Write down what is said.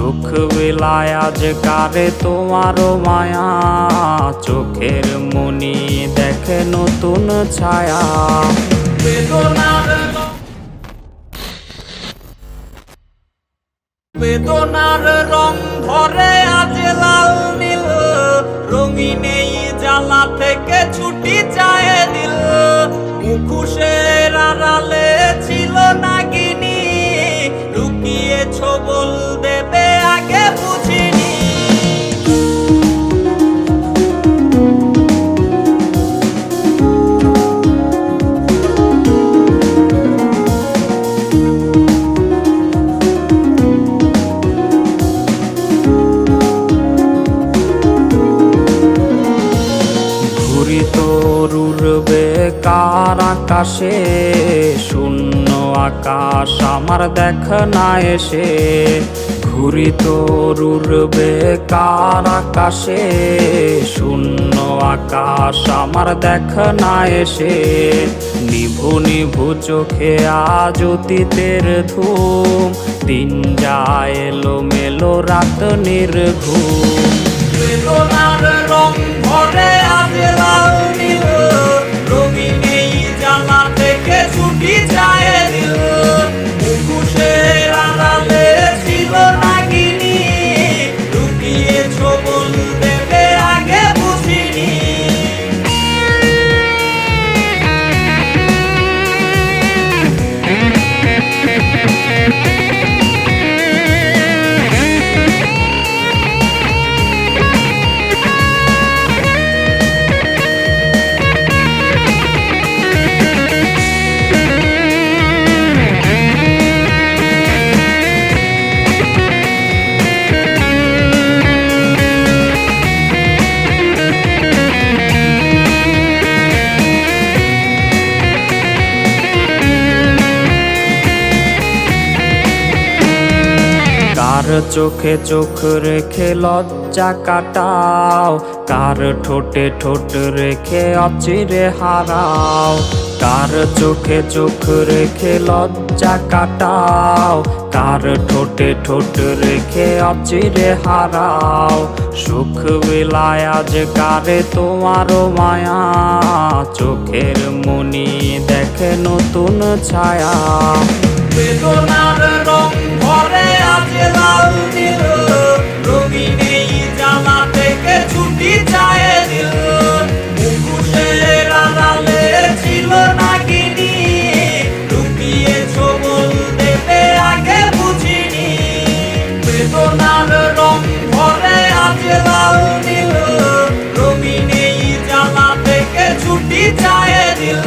সুখ বিলায় আজ কারে তোমারও মায়া, চোখের মনি দেখে নতুন ছায়া। বেদনার রং ধরে আজ লাল নীল, রঙিন এই জ্বালা থেকে ছুটি চায় দিল। মুখোশের আড়ালে ছিল নাগিনী, লুকিয়েছ বল দেবে আগে বুঝিনি। তরুর বেকার আকাশে, শূন্য আকাশ আমার দেখ না এসে। ঘুরি তরুর বেকার আকাশে, শূন্য আকাশ আমার দেখ না এসে। নিভু নিভু চোখে আজ অতীতের ধূম, দিন যায় এলো মেলো রাত নির্ঘুম। বেদনার রং ধরে আজ লাল নীল, রঙিন এই জ্বালা থেকে ছুটি চায় দিল। মুখোশের আড়ালে ছিল নাগিনী, লুকিয়েছ বল দেবে আগে বুঝিনি। কার চোখে চোখ রেখে লজ্জা কাটাও, কার ঠোঁটে ঠোঁট রেখে অচিরে হারাও। কার চোখে চোখ রেখে লজ্জা কাটাও, কার ঠোঁটে ঠোঁট রেখে অচিরে হারাও। সুখ বিলায় আজ কারে তোমারও মায়া, চোখের মনি দেখে নতুন ছায়া। বেদনার রং ধরে আজ লাল নীল, রঙিন এই জ্বালা থেকে ছুটি চায় দিল। মুখোশের আড়ালে ছিল নাগিনী, লুকিয়েছ বল দেবে আগে বুঝিনি। বেদনার রং ধরে আজ লাল নীল, রঙিন এই জ্বালা থেকে ছুটি চায় দিল।